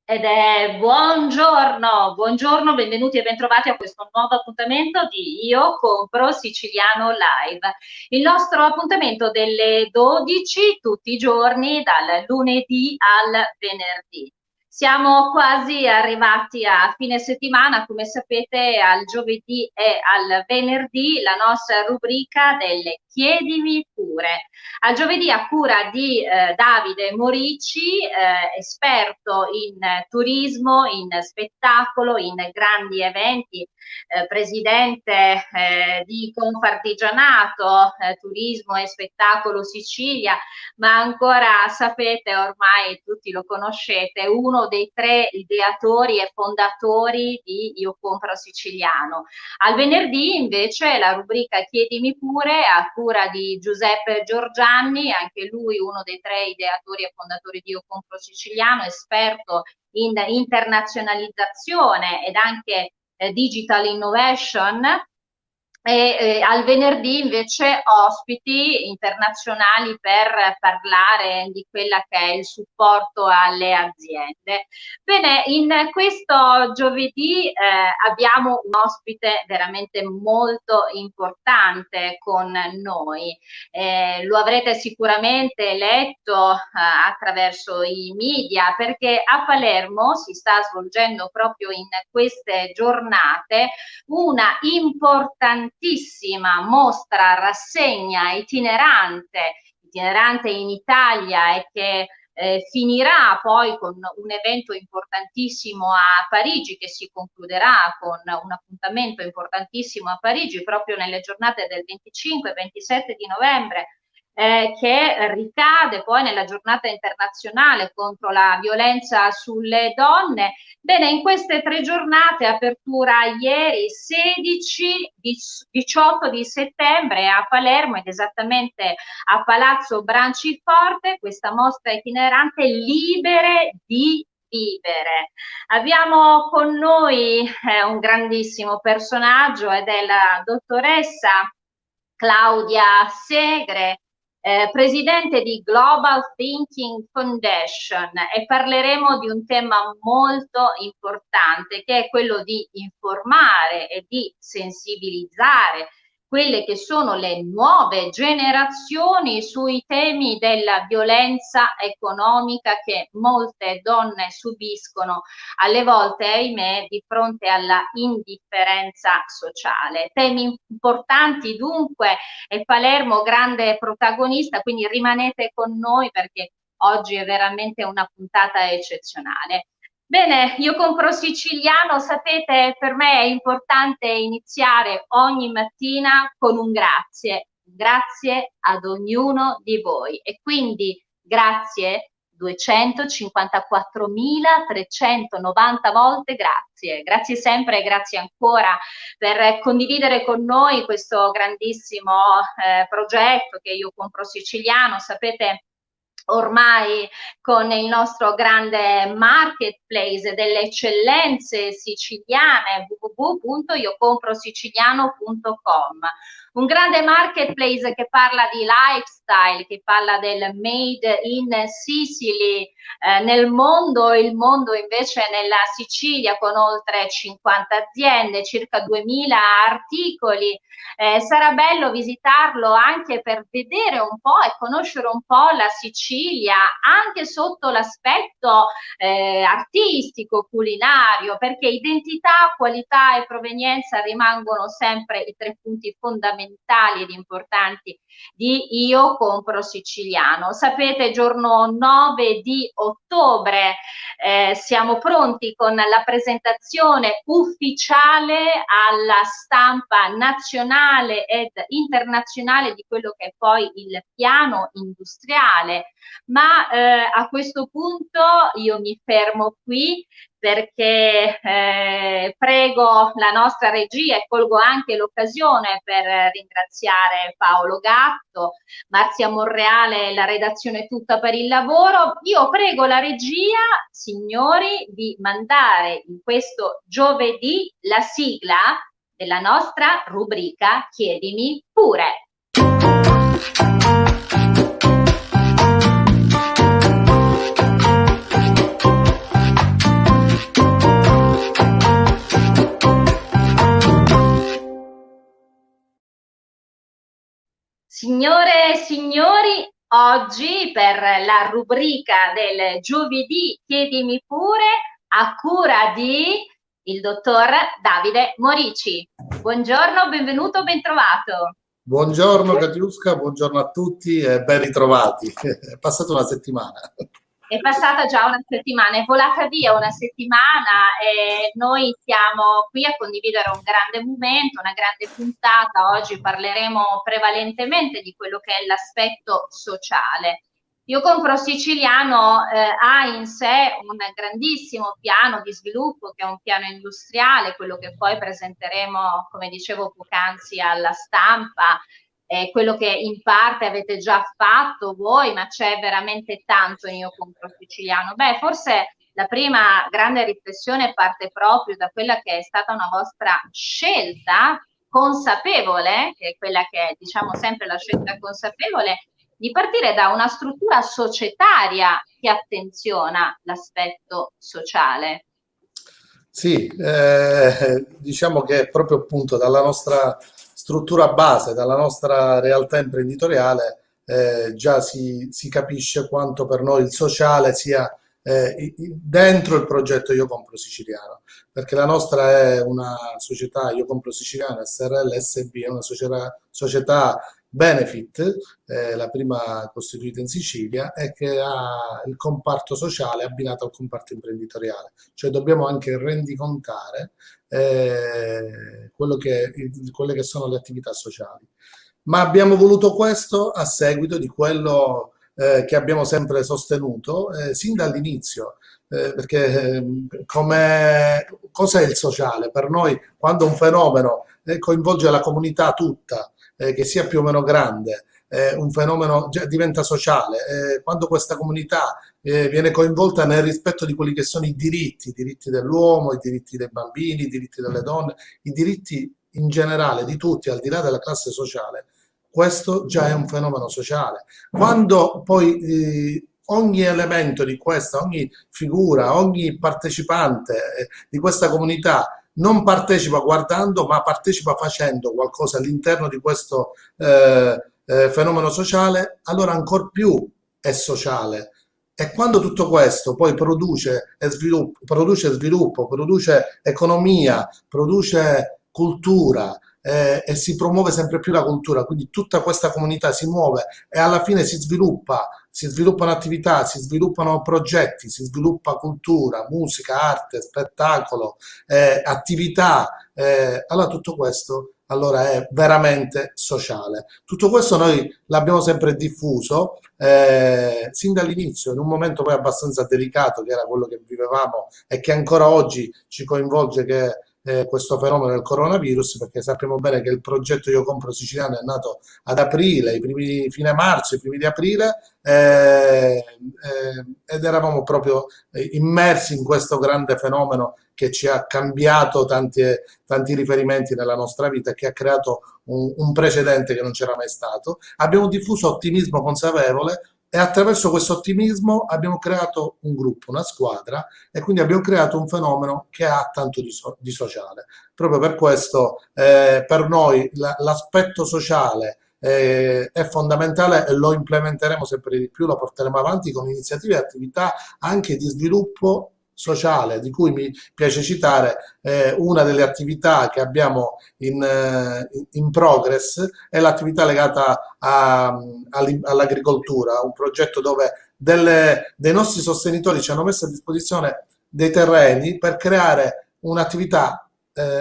Ed è buongiorno, buongiorno, benvenuti e bentrovati a questo nuovo appuntamento di Io Compro Siciliano Live. Il nostro appuntamento delle 12 tutti i giorni, dal lunedì al venerdì. Siamo quasi arrivati a fine settimana, come sapete al giovedì e al venerdì la nostra rubrica delle Chiedimi pure. Al giovedì a cura di Davide Morici, esperto in turismo, in spettacolo, in grandi eventi, presidente di Confartigianato, Turismo e Spettacolo Sicilia, ma ancora sapete, ormai tutti lo conoscete, uno dei tre ideatori e fondatori di Io Compro Siciliano. Al venerdì invece la rubrica Chiedimi pure a cura di Giuseppe Giorgianni, anche lui uno dei tre ideatori e fondatori di Io Compro Siciliano, esperto in internazionalizzazione ed anche digital innovation. Al venerdì invece ospiti internazionali per parlare di quella che è il supporto alle aziende. Bene, in questo giovedì abbiamo un ospite veramente molto importante con noi. Lo avrete sicuramente letto attraverso i media, perché a Palermo si sta svolgendo proprio in queste giornate una importantissima mostra rassegna itinerante in Italia e che finirà poi con un evento importantissimo a Parigi, che si concluderà con un appuntamento importantissimo a Parigi proprio nelle giornate del 25-27 di novembre, che ricade poi nella giornata internazionale contro la violenza sulle donne. Bene, in queste tre giornate, apertura ieri 16, 18 di settembre a Palermo ed esattamente a Palazzo Branciforte, questa mostra itinerante Libere di vivere. Abbiamo con noi un grandissimo personaggio ed è la dottoressa Claudia Segre, presidente di Global Thinking Foundation, e parleremo di un tema molto importante, che è quello di informare e di sensibilizzare quelle che sono le nuove generazioni sui temi della violenza economica che molte donne subiscono, alle volte, ahimè, di fronte alla indifferenza sociale. Temi importanti dunque, e Palermo grande protagonista, quindi rimanete con noi perché oggi è veramente una puntata eccezionale. Bene, Io Compro Siciliano, sapete, per me è importante iniziare ogni mattina con un grazie ad ognuno di voi, e quindi grazie 254.390 volte grazie, grazie sempre e grazie ancora per condividere con noi questo grandissimo progetto che Io Compro Siciliano. Sapete, ormai con il nostro grande marketplace delle eccellenze siciliane, www.iocomprosiciliano.com, un grande marketplace che parla di lifestyle, che parla del made in Sicily nel mondo, il mondo invece nella Sicilia, con oltre 50 aziende, circa 2000 articoli. Sarà bello visitarlo anche per vedere un po' e conoscere un po' la Sicilia, anche sotto l'aspetto artistico, culinario, perché identità, qualità e provenienza rimangono sempre i tre punti fondamentali ed importanti di Io Compro Siciliano. Sapete, giorno 9 di ottobre siamo pronti con la presentazione ufficiale alla stampa nazionale ed internazionale di quello che è poi il piano industriale, ma a questo punto io mi fermo qui, perché prego la nostra regia, e colgo anche l'occasione per ringraziare Paolo Gatto, Marzia Monreale e la redazione tutta per il lavoro. Io prego la regia, signori, di mandare in questo giovedì la sigla della nostra rubrica Chiedimi pure. Signore e signori, oggi per la rubrica del giovedì Chiedimi pure, a cura di il dottor Davide Morici. Buongiorno, benvenuto, bentrovato. Buongiorno Katiuska, buongiorno a tutti e ben ritrovati. È passata una settimana. È passata già una settimana, è volata via una settimana e noi siamo qui a condividere un grande momento, una grande puntata. Oggi parleremo prevalentemente di quello che è l'aspetto sociale. Io Compro Siciliano ha in sé un grandissimo piano di sviluppo che è un piano industriale, quello che poi presenteremo, come dicevo poc'anzi, alla stampa, quello che in parte avete già fatto voi, ma c'è veramente tanto in Io Compro Siciliano. Beh, forse la prima grande riflessione parte proprio da quella che è stata una vostra scelta consapevole, che è quella che è, diciamo, sempre la scelta consapevole, di partire da una struttura societaria che attenziona l'aspetto sociale. Sì, diciamo che proprio appunto dalla nostra struttura base, dalla nostra realtà imprenditoriale, già si capisce quanto per noi il sociale sia dentro il progetto Io Compro Siciliano, perché la nostra è una società Io Compro Siciliano SRL SB, è una società benefit, la prima costituita in Sicilia e che ha il comparto sociale abbinato al comparto imprenditoriale, cioè dobbiamo anche rendicontare quelle che sono le attività sociali. Ma abbiamo voluto questo a seguito di quello che abbiamo sempre sostenuto sin dall'inizio, perché cos'è il sociale? Per noi, quando un fenomeno coinvolge la comunità tutta, che sia più o meno grande, un fenomeno diventa sociale, quando questa comunità viene coinvolta nel rispetto di quelli che sono i diritti dell'uomo, i diritti dei bambini, i diritti delle donne, i diritti in generale di tutti, al di là della classe sociale, questo già è un fenomeno sociale. Quando poi ogni elemento di questa, ogni figura, ogni partecipante di questa comunità non partecipa guardando, ma partecipa facendo qualcosa all'interno di questo fenomeno sociale, allora ancor più è sociale. E quando tutto questo poi produce sviluppo, produce economia, produce cultura e si promuove sempre più la cultura, quindi tutta questa comunità si muove e alla fine si sviluppano attività, si sviluppano progetti, si sviluppa cultura, musica, arte, spettacolo, attività, allora tutto questo allora è veramente sociale. Tutto questo noi l'abbiamo sempre diffuso sin dall'inizio, in un momento poi abbastanza delicato che era quello che vivevamo e che ancora oggi ci coinvolge, che questo fenomeno del coronavirus, perché sappiamo bene che il progetto Io Compro Siciliano è nato ad aprile, fine marzo, i primi di aprile, ed eravamo proprio immersi in questo grande fenomeno che ci ha cambiato tanti riferimenti nella nostra vita e che ha creato un precedente che non c'era mai stato. Abbiamo diffuso ottimismo consapevole e attraverso questo ottimismo abbiamo creato un gruppo, una squadra e quindi abbiamo creato un fenomeno che ha tanto di sociale. Proprio per questo per noi l'aspetto sociale è fondamentale e lo implementeremo sempre di più, lo porteremo avanti con iniziative e attività anche di sviluppo sociale, di cui mi piace citare una delle attività che abbiamo in progress è l'attività legata all'agricoltura, un progetto dove dei nostri sostenitori ci hanno messo a disposizione dei terreni per creare un'attività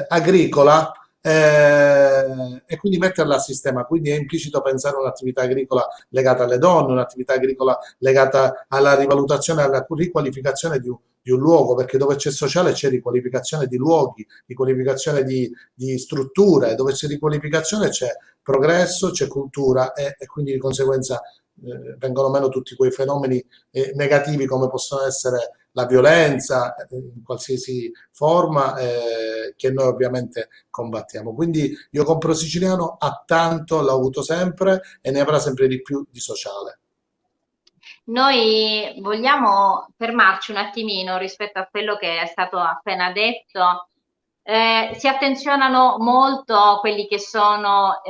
agricola e quindi metterla a sistema. Quindi è implicito pensare a un'attività agricola legata alle donne, un'attività agricola legata alla rivalutazione e alla riqualificazione di un luogo, perché dove c'è sociale c'è riqualificazione di luoghi, riqualificazione di strutture, dove c'è riqualificazione c'è progresso, c'è cultura e quindi di conseguenza vengono meno tutti quei fenomeni negativi come possono essere la violenza in qualsiasi forma che noi ovviamente combattiamo. Quindi Io Compro Siciliano ha tanto, l'ha avuto sempre e ne avrà sempre di più di sociale. Noi vogliamo fermarci un attimino rispetto a quello che è stato appena detto Si attenzionano molto quelli che sono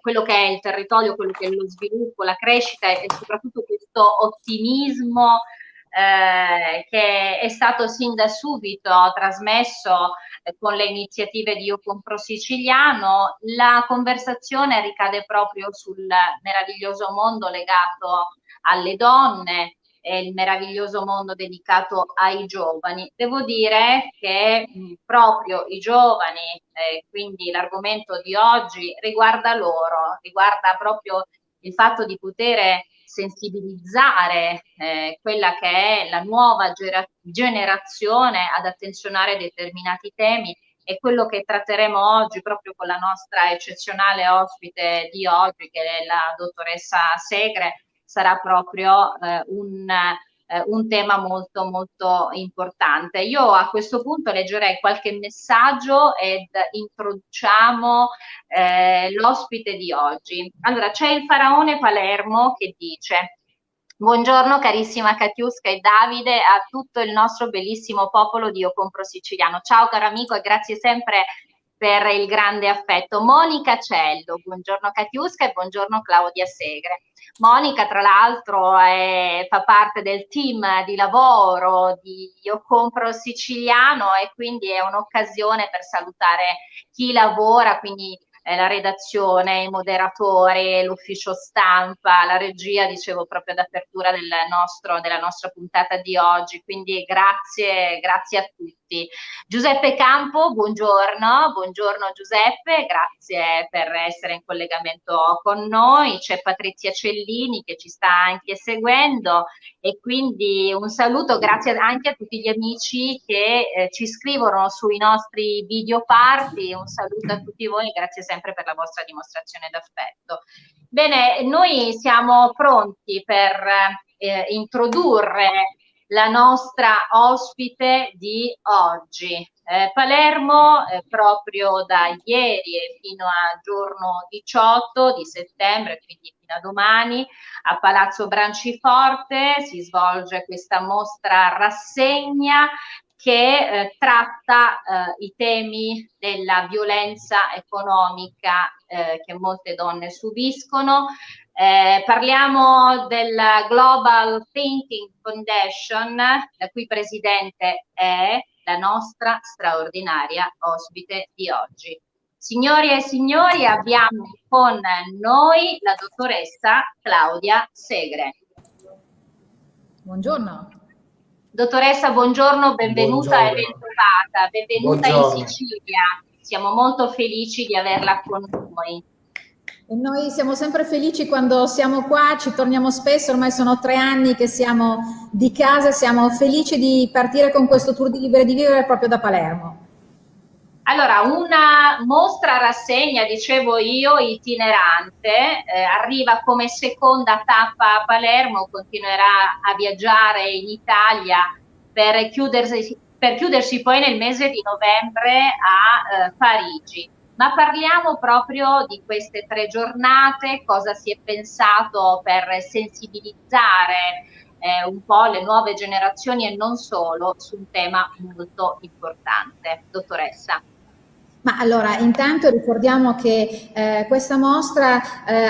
quello che è il territorio, quello che è lo sviluppo, la crescita e soprattutto questo ottimismo che è stato sin da subito trasmesso con le iniziative di Io Compro Siciliano. La conversazione ricade proprio sul meraviglioso mondo legato alle donne e il meraviglioso mondo dedicato ai giovani. Devo dire che proprio i giovani, quindi l'argomento di oggi riguarda loro, riguarda proprio il fatto di poter sensibilizzare quella che è la nuova generazione ad attenzionare determinati temi, e quello che tratteremo oggi proprio con la nostra eccezionale ospite di oggi, che è la dottoressa Segre, sarà proprio un tema molto molto importante. Io a questo punto leggerei qualche messaggio ed introduciamo l'ospite di oggi. Allora, c'è il Faraone Palermo che dice: buongiorno carissima Katiuska e Davide, a tutto il nostro bellissimo popolo di Io Compro Siciliano. Ciao caro amico e grazie sempre per il grande affetto. Monica Cello, buongiorno Katiuska e buongiorno Claudia Segre. Monica, tra l'altro, fa parte del team di lavoro di Io Compro Siciliano, e quindi è un'occasione per salutare chi lavora, quindi la redazione, i moderatori, l'ufficio stampa, la regia, dicevo proprio d'apertura della nostra puntata di oggi, quindi grazie a tutti. Giuseppe Campo, buongiorno Giuseppe, grazie per essere in collegamento con noi. C'è Patrizia Cellini che ci sta anche seguendo, e quindi un saluto, grazie anche a tutti gli amici che ci scrivono sui nostri video party. Un saluto a tutti voi, grazie sempre per la vostra dimostrazione d'affetto. Bene, noi siamo pronti per introdurre la nostra ospite di oggi. Palermo, proprio da ieri e fino al giorno 18 di settembre, quindi fino a domani, a Palazzo Branciforte si svolge questa mostra rassegna che tratta i temi della violenza economica che molte donne subiscono. Parliamo della Global Thinking Foundation, la cui presidente è la nostra straordinaria ospite di oggi. Signori e signori, abbiamo con noi la dottoressa Claudia Segre. Buongiorno. Dottoressa, buongiorno, benvenuta Buongiorno. e bentrovata, benvenuta Buongiorno. in Sicilia. Siamo molto felici di averla con noi. E noi siamo sempre felici quando siamo qua, ci torniamo spesso, ormai sono 3 anni che siamo di casa, siamo felici di partire con questo tour di Libere di Vivere proprio da Palermo. Allora, una mostra rassegna, dicevo io, itinerante, arriva come seconda tappa a Palermo, continuerà a viaggiare in Italia per chiudersi poi nel mese di novembre a Parigi. Ma parliamo proprio di queste 3 giornate, cosa si è pensato per sensibilizzare un po' le nuove generazioni e non solo su un tema molto importante. Dottoressa. Ma allora, intanto ricordiamo che questa mostra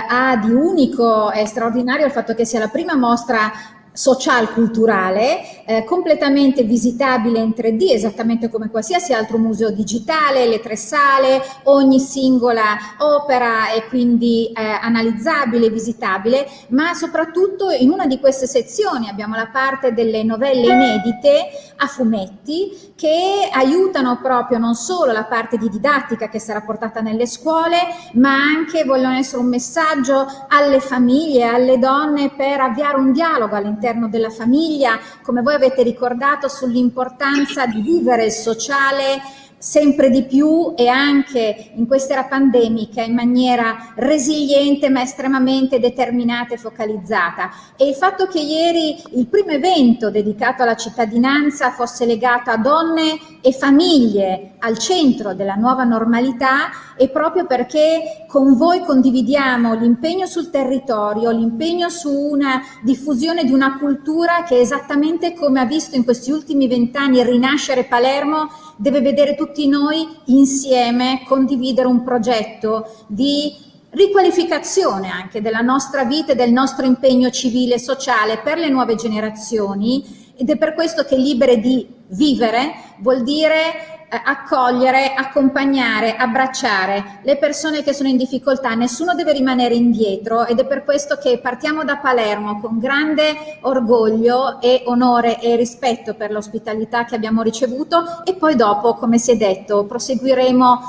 ha di unico e straordinario il fatto che sia la prima mostra social-culturale, completamente visitabile in 3D, esattamente come qualsiasi altro museo digitale, le 3 sale, ogni singola opera è quindi analizzabile, visitabile, ma soprattutto in una di queste sezioni abbiamo la parte delle novelle inedite a fumetti che aiutano proprio non solo la parte di didattica che sarà portata nelle scuole, ma anche vogliono essere un messaggio alle famiglie, alle donne, per avviare un dialogo all'interno della famiglia, come voi avete ricordato, sull'importanza di vivere il sociale sempre di più e anche in quest'era pandemica in maniera resiliente ma estremamente determinata e focalizzata. E il fatto che ieri il primo evento dedicato alla cittadinanza fosse legato a donne e famiglie al centro della nuova normalità è proprio perché con voi condividiamo l'impegno sul territorio, l'impegno su una diffusione di una cultura che, esattamente come ha visto in questi ultimi 20 anni rinascere Palermo, deve vedere tutti noi insieme condividere un progetto di riqualificazione anche della nostra vita e del nostro impegno civile e sociale per le nuove generazioni, ed è per questo che Libere di Vivere vuol dire accogliere, accompagnare, abbracciare le persone che sono in difficoltà. Nessuno deve rimanere indietro, ed è per questo che partiamo da Palermo con grande orgoglio e onore e rispetto per l'ospitalità che abbiamo ricevuto, e poi dopo, come si è detto, proseguiremo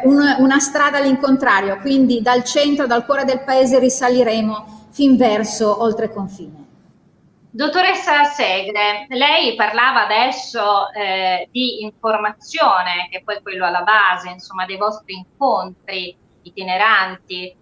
una strada all'incontrario, quindi dal centro, dal cuore del paese risaliremo fin verso oltre confine. Dottoressa Segre, lei parlava adesso di informazione, che poi è quello alla base, insomma, dei vostri incontri itineranti,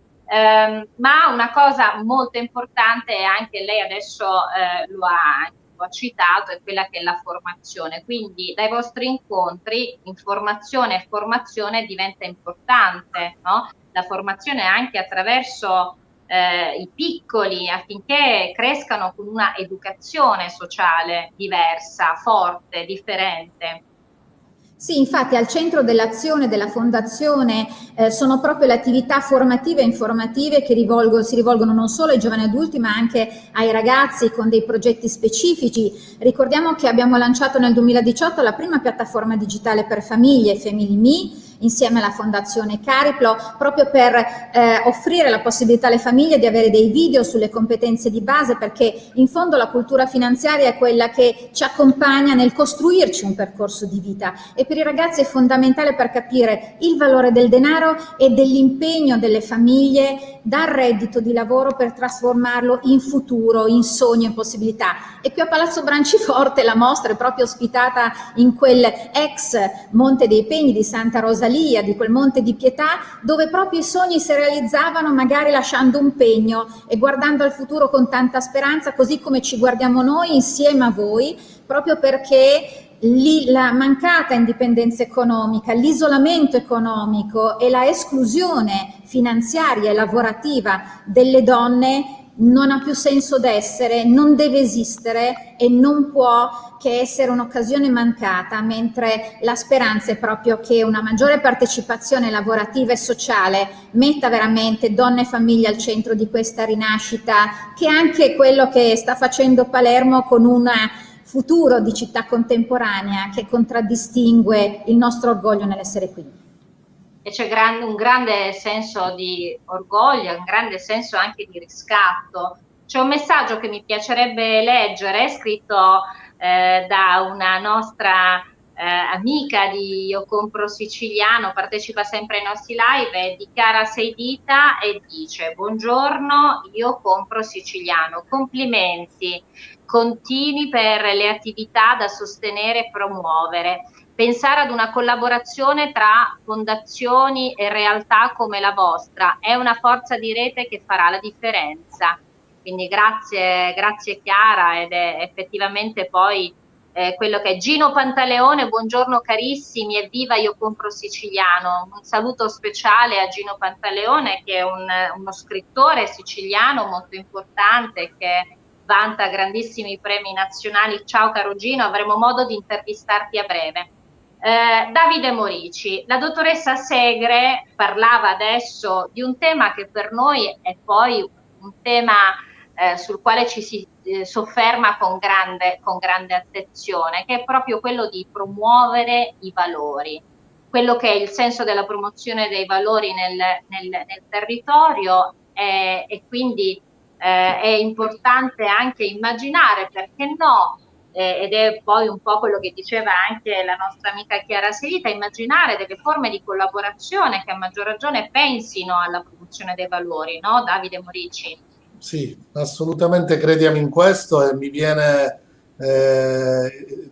ma una cosa molto importante, e anche lei adesso lo ha citato, è quella che è la formazione. Quindi dai vostri incontri informazione e formazione diventa importante, no? La formazione anche attraverso i piccoli, affinché crescano con una educazione sociale diversa, forte, differente. Sì, infatti al centro dell'azione della Fondazione sono proprio le attività formative e informative che si rivolgono non solo ai giovani adulti ma anche ai ragazzi con dei progetti specifici. Ricordiamo che abbiamo lanciato nel 2018 la prima piattaforma digitale per famiglie, Family Me, insieme alla Fondazione Cariplo, proprio per offrire la possibilità alle famiglie di avere dei video sulle competenze di base, perché in fondo la cultura finanziaria è quella che ci accompagna nel costruirci un percorso di vita, e per i ragazzi è fondamentale per capire il valore del denaro e dell'impegno delle famiglie dal reddito di lavoro per trasformarlo in futuro, in sogno, in possibilità. E qui a Palazzo Branciforte la mostra è proprio ospitata in quel ex Monte dei Pegni di Santa Rosalia, di quel Monte di Pietà, dove proprio i sogni si realizzavano magari lasciando un pegno e guardando al futuro con tanta speranza, così come ci guardiamo noi insieme a voi, proprio perché la mancata indipendenza economica, l'isolamento economico e la esclusione finanziaria e lavorativa delle donne non ha più senso d'essere, non deve esistere e non può che essere un'occasione mancata, mentre la speranza è proprio che una maggiore partecipazione lavorativa e sociale metta veramente donne e famiglie al centro di questa rinascita, che è anche quello che sta facendo Palermo con un futuro di città contemporanea che contraddistingue il nostro orgoglio nell'essere qui. E c'è un grande senso di orgoglio, un grande senso anche di riscatto. C'è un messaggio che mi piacerebbe leggere, scritto da una nostra amica di Io Compro Siciliano, partecipa sempre ai nostri live, è di Chiara Seidita, e dice: buongiorno, Io Compro Siciliano, complimenti continui per le attività da sostenere e promuovere. Pensare ad una collaborazione tra fondazioni e realtà come la vostra è una forza di rete che farà la differenza. Quindi grazie Chiara, ed è effettivamente poi quello che è. Gino Pantaleone, buongiorno carissimi, evviva Io Compro Siciliano. Un saluto speciale a Gino Pantaleone, che è uno scrittore siciliano molto importante, che vanta grandissimi premi nazionali. Ciao caro Gino, avremo modo di intervistarti a breve. Davide Morici, la dottoressa Segre parlava adesso di un tema che per noi è poi un tema sul quale ci si sofferma con grande attenzione, che è proprio quello di promuovere i valori, quello che è il senso della promozione dei valori nel territorio, e quindi è importante anche immaginare, perché no, ed è poi un po' quello che diceva anche la nostra amica Chiara Seidita, immaginare delle forme di collaborazione che a maggior ragione pensino alla promozione dei valori, no Davide Morici? Sì, assolutamente crediamo in questo, e mi viene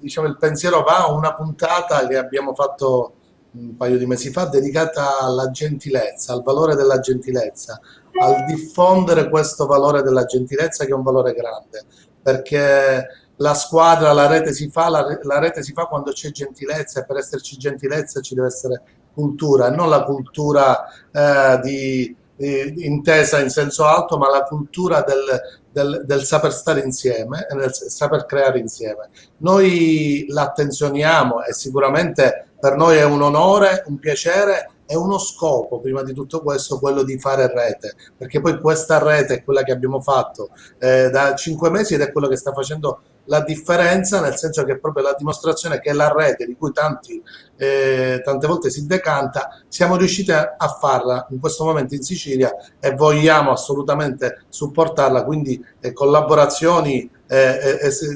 diciamo il pensiero va a una puntata che abbiamo fatto un paio di mesi fa dedicata alla gentilezza, al valore della gentilezza, al diffondere questo valore della gentilezza, che è un valore grande, perché la squadra, la rete si fa, la rete si fa quando c'è gentilezza, e per esserci gentilezza ci deve essere cultura, e non la cultura intesa in senso alto, ma la cultura del saper stare insieme e del saper creare insieme. Noi l'attenzioniamo, e sicuramente per noi è un onore, un piacere e uno scopo, prima di tutto questo, quello di fare rete, perché poi questa rete è quella che abbiamo fatto da 5 mesi ed è quello che sta facendo la differenza, nel senso che è proprio la dimostrazione che la rete di cui tante volte si decanta, siamo riusciti a farla in questo momento in Sicilia e vogliamo assolutamente supportarla, quindi collaborazioni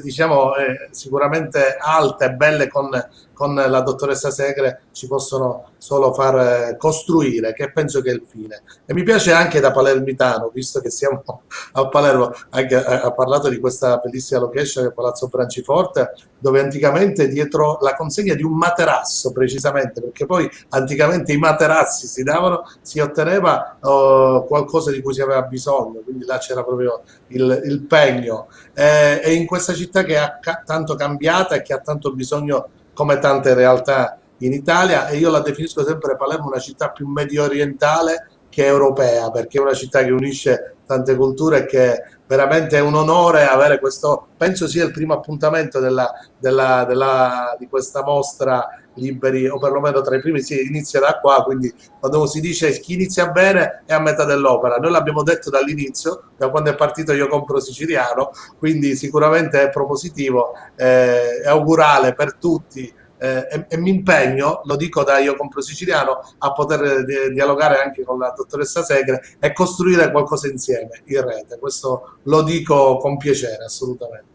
diciamo sicuramente alte e belle con la dottoressa Segre ci possono solo far costruire, che penso che è il fine. E mi piace anche da palermitano, visto che siamo a Palermo, anche ha parlato di questa bellissima location che è Palazzo Branciforte, dove anticamente dietro la consegna di un materasso, precisamente, perché poi anticamente i materassi si davano, si otteneva qualcosa di cui si aveva bisogno, quindi là c'era proprio il pegno. E in questa città che ha tanto cambiata e che ha tanto bisogno, come tante realtà in Italia, e io la definisco sempre Palermo una città più medio orientale che europea, perché è una città che unisce tante culture e che veramente è un onore avere questo, penso sia il primo appuntamento di questa mostra Liberi, o perlomeno tra i primi, si inizia da qua, quindi quando si dice chi inizia bene è a metà dell'opera, noi l'abbiamo detto dall'inizio, da quando è partito Io Compro Siciliano, quindi sicuramente è propositivo, è augurale per tutti. E mi impegno, lo dico da Io Compro Siciliano, a poter dialogare anche con la dottoressa Segre e costruire qualcosa insieme in rete. Questo lo dico con piacere, assolutamente.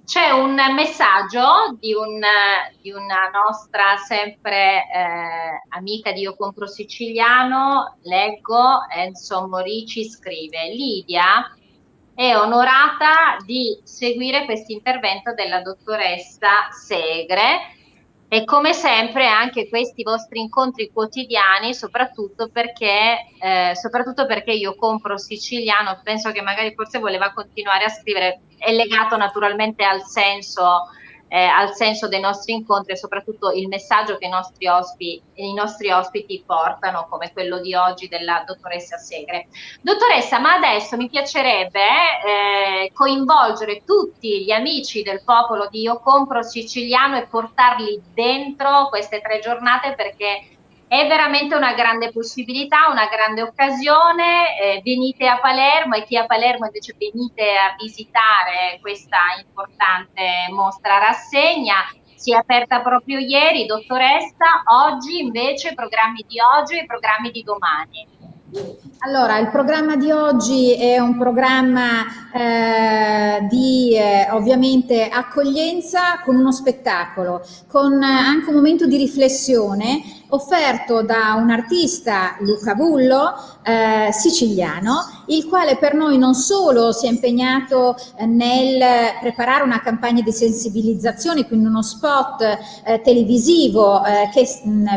C'è un messaggio di una nostra sempre amica di Io Compro Siciliano, leggo, Enzo Morici scrive: Lidia è onorata di seguire questo intervento della dottoressa Segre e come sempre anche questi vostri incontri quotidiani, soprattutto perché Io Compro Siciliano, penso che magari forse voleva continuare a scrivere, è legato naturalmente al senso dei nostri incontri e soprattutto il messaggio che i nostri ospiti portano, come quello di oggi della dottoressa Segre. Dottoressa, ma adesso mi piacerebbe coinvolgere tutti gli amici del popolo di Io Compro Siciliano e portarli dentro queste 3 giornate, perché è veramente una grande possibilità, una grande occasione. Venite a Palermo e chi è a Palermo invece venite a visitare questa importante mostra rassegna. Si è aperta proprio ieri, dottoressa. Oggi invece i programmi di oggi e i programmi di domani. Allora, il programma di oggi è un programma di ovviamente accoglienza con uno spettacolo, con anche un momento di riflessione offerto da un artista, Luca Bullo, siciliano, il quale per noi non solo si è impegnato nel preparare una campagna di sensibilizzazione, quindi uno spot televisivo che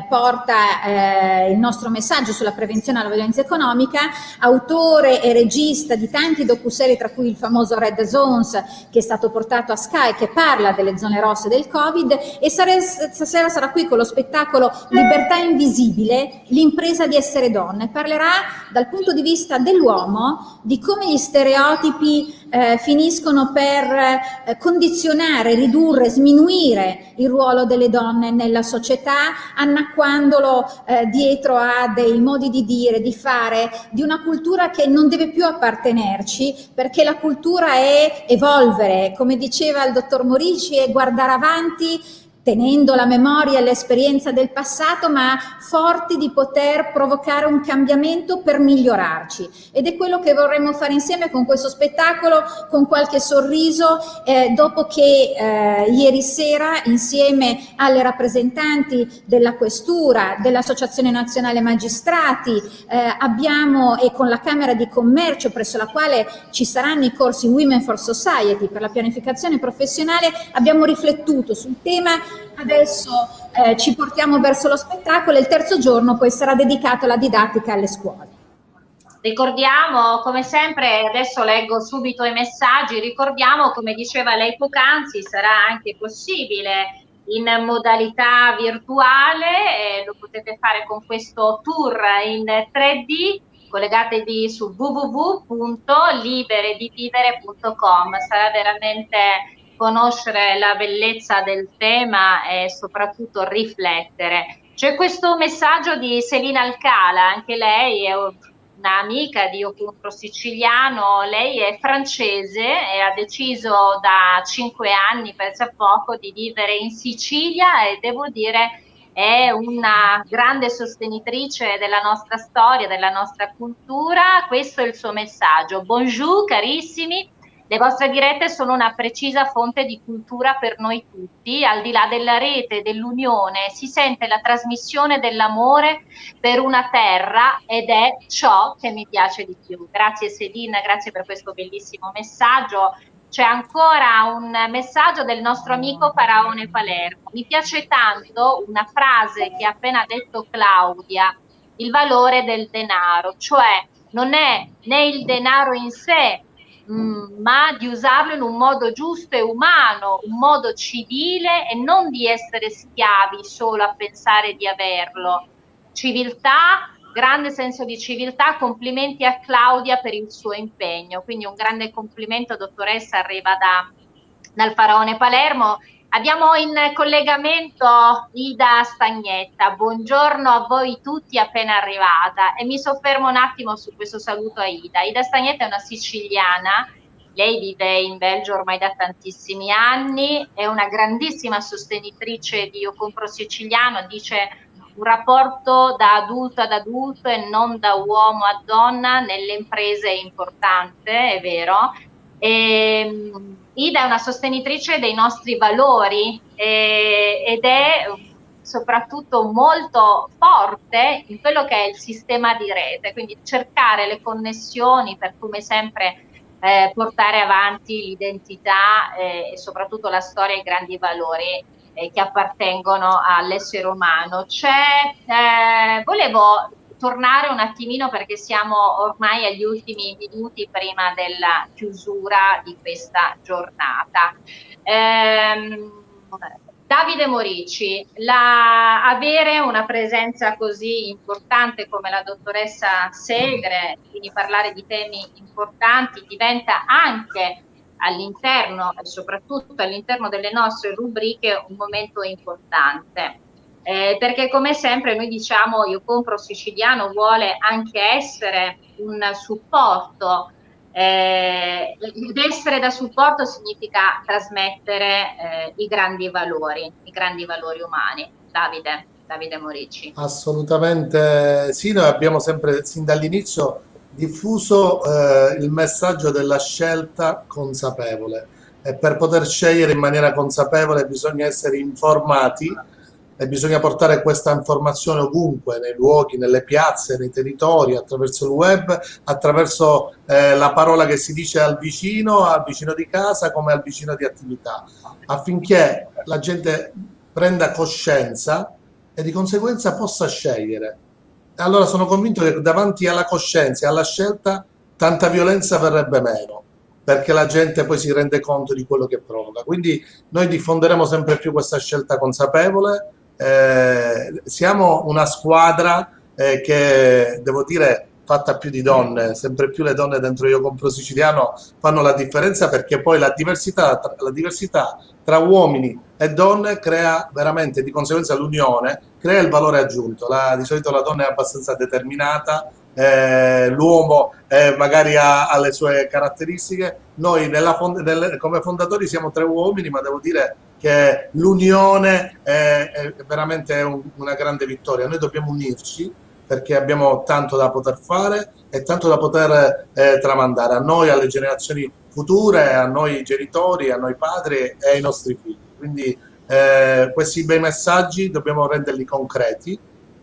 porta il nostro messaggio sulla prevenzione alla violenza economica, autore e regista di tanti docuserie, tra cui il famoso Red Zones, che è stato portato a Sky, che parla delle zone rosse del Covid, e stasera sarà qui con lo spettacolo Libertà Invisibile, l'impresa di essere donne. Parlerà dal punto di vista dell'uomo di come gli stereotipi finiscono per condizionare, ridurre, sminuire il ruolo delle donne nella società, annacquandolo dietro a dei modi di dire, di fare, di una cultura che non deve più appartenerci, perché la cultura è evolvere, come diceva il dottor Morici, è guardare avanti tenendo la memoria e l'esperienza del passato, ma forti di poter provocare un cambiamento per migliorarci. Ed è quello che vorremmo fare insieme con questo spettacolo, con qualche sorriso, dopo che ieri sera, insieme alle rappresentanti della Questura, dell'Associazione Nazionale Magistrati, abbiamo, e con la Camera di Commercio, presso la quale ci saranno i corsi Women for Society per la pianificazione professionale, abbiamo riflettuto sul tema. Adesso ci portiamo verso lo spettacolo e il terzo giorno poi sarà dedicato alla didattica alle scuole. Ricordiamo, come sempre, adesso leggo subito i messaggi, ricordiamo, come diceva lei poc'anzi, sarà anche possibile in modalità virtuale, lo potete fare con questo tour in 3D, collegatevi su www.liberedivivere.com, sarà veramente riconoscere la bellezza del tema e soprattutto riflettere. C'è questo messaggio di Selina Alcala, anche lei è un'amica di Io Compro Siciliano, lei è francese e ha deciso da 5 anni, pensa poco, di vivere in Sicilia, e devo dire è una grande sostenitrice della nostra storia, della nostra cultura. Questo è il suo messaggio. Bonjour carissimi, le vostre dirette sono una precisa fonte di cultura per noi tutti. Al di là della rete, dell'unione, si sente la trasmissione dell'amore per una terra, ed è ciò che mi piace di più. Grazie Selina, grazie per questo bellissimo messaggio. C'è ancora un messaggio del nostro amico Faraone Palermo. Mi piace tanto una frase che ha appena detto Claudia: il valore del denaro, cioè non è né il denaro in sé, ma di usarlo in un modo giusto e umano, un modo civile, e non di essere schiavi solo a pensare di averlo. Civiltà, grande senso di civiltà. Complimenti a Claudia per il suo impegno, quindi un grande complimento, dottoressa, arriva dal Faraone Palermo. Abbiamo in collegamento Ida Stagnetta. Buongiorno a voi tutti, appena arrivata, e mi soffermo un attimo su questo saluto a Ida. Ida Stagnetta è una siciliana, lei vive in Belgio ormai da tantissimi anni, è una grandissima sostenitrice di Io Compro Siciliano, dice un rapporto da adulto ad adulto e non da uomo a donna nelle imprese è importante, è vero. Ida è una sostenitrice dei nostri valori ed è soprattutto molto forte in quello che è il sistema di rete, quindi cercare le connessioni per, come sempre, portare avanti l'identità e soprattutto la storia e i grandi valori che appartengono all'essere umano. Volevo tornare un attimino, perché siamo ormai agli ultimi minuti prima della chiusura di questa giornata. Davide Morici, avere una presenza così importante come la dottoressa Segre, quindi parlare di temi importanti, diventa anche all'interno e soprattutto all'interno delle nostre rubriche un momento importante, perché come sempre noi diciamo Io Compro Siciliano vuole anche essere un supporto, ed essere da supporto significa trasmettere i grandi valori umani. Davide Morici. Assolutamente sì, noi abbiamo sempre, sin dall'inizio, diffuso il messaggio della scelta consapevole, e per poter scegliere in maniera consapevole bisogna essere informati e bisogna portare questa informazione ovunque, nei luoghi, nelle piazze, nei territori, attraverso il web, attraverso la parola che si dice al vicino di casa come al vicino di attività, affinché la gente prenda coscienza e di conseguenza possa scegliere. Allora sono convinto che davanti alla coscienza e alla scelta tanta violenza verrebbe meno, perché la gente poi si rende conto di quello che provoca. Quindi noi diffonderemo sempre più questa scelta consapevole. Siamo una squadra che, devo dire, fatta più di donne, sempre più le donne dentro Io Compro Siciliano fanno la differenza, perché poi la diversità tra uomini e donne crea veramente, di conseguenza l'unione crea il valore aggiunto. Di solito la donna è abbastanza determinata, l'uomo magari ha le sue caratteristiche. Noi come fondatori siamo 3 uomini, ma devo dire che l'unione è veramente una grande vittoria. Noi dobbiamo unirci perché abbiamo tanto da poter fare e tanto da poter tramandare a noi, alle generazioni future, a noi genitori, a noi padri e ai nostri figli. Quindi questi bei messaggi dobbiamo renderli concreti,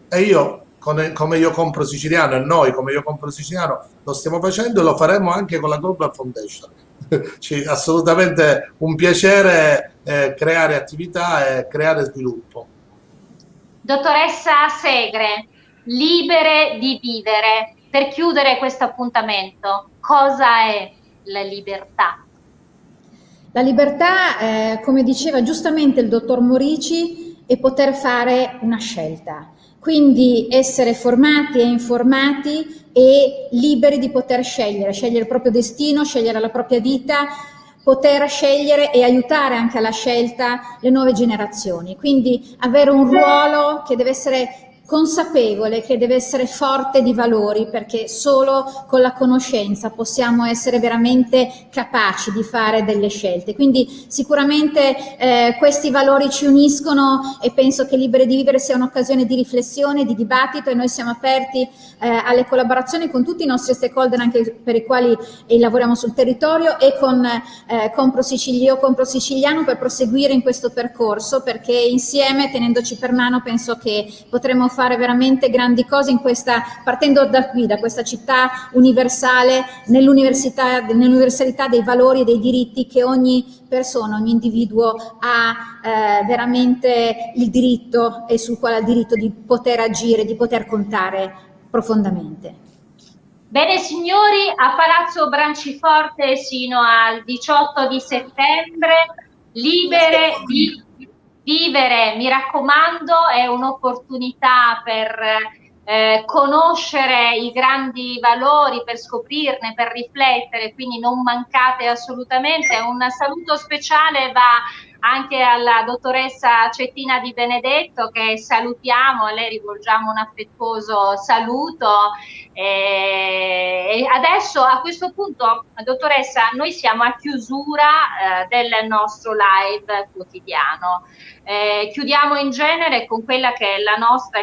e io come Io Compro Siciliano, e noi come Io Compro Siciliano lo stiamo facendo, e lo faremo anche con la Global Foundation. Assolutamente un piacere creare attività e creare sviluppo. Dottoressa Segre, libere di vivere. Per chiudere questo appuntamento, cosa è la libertà? La libertà, come diceva giustamente il dottor Morici, è poter fare una scelta. Quindi essere formati e informati e liberi di poter scegliere il proprio destino, scegliere la propria vita, poter scegliere e aiutare anche alla scelta le nuove generazioni. Quindi avere un ruolo che deve essere consapevole, che deve essere forte di valori, perché solo con la conoscenza possiamo essere veramente capaci di fare delle scelte. Quindi sicuramente questi valori ci uniscono e penso che Liberi di Vivere sia un'occasione di riflessione, di dibattito, e noi siamo aperti alle collaborazioni con tutti i nostri stakeholder, anche per i quali lavoriamo sul territorio, e con Compro Siciliano, per proseguire in questo percorso, perché insieme, tenendoci per mano, penso che potremo fare veramente grandi cose in questa, partendo da qui, da questa città universale, nell'universalità dei valori e dei diritti che ogni persona, ogni individuo ha veramente il diritto, e sul quale ha il diritto di poter agire, di poter contare profondamente. Bene signori, a Palazzo Branciforte sino al 18 di settembre, Libere di Vivere, mi raccomando, è un'opportunità per conoscere i grandi valori, per scoprirne, per riflettere, quindi non mancate assolutamente. Un saluto speciale va anche alla dottoressa Cettina Di Benedetto, che salutiamo, a lei rivolgiamo un affettuoso saluto. E adesso, a questo punto, dottoressa, noi siamo a chiusura del nostro live quotidiano. Chiudiamo in genere con quella che è il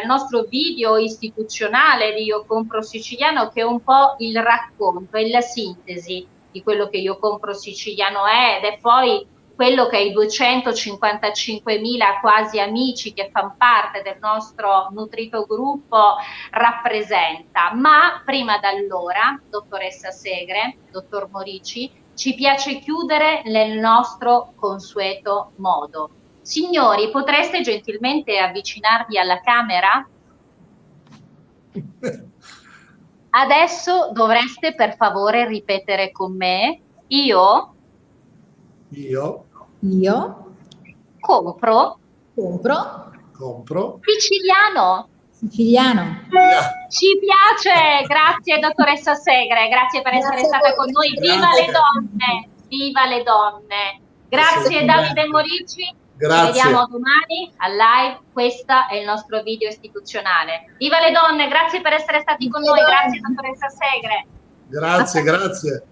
nostro video istituzionale di Io Compro Siciliano, che è un po' il racconto e la sintesi di quello che Io Compro Siciliano è, ed è poi quello che i 255.000 quasi amici che fanno parte del nostro nutrito gruppo rappresenta. Ma prima d'allora, dottoressa Segre, dottor Morici, ci piace chiudere nel nostro consueto modo. Signori, potreste gentilmente avvicinarvi alla camera? Adesso dovreste per favore ripetere con me: io compro siciliano. Ci piace, grazie dottoressa Segre, grazie per essere stata con noi. Viva le donne, viva le donne. Grazie Davide Morici. Grazie. Ci vediamo domani al live, questo è il nostro video istituzionale. Viva le donne, grazie per essere stati con noi, grazie dottoressa Segre. Grazie.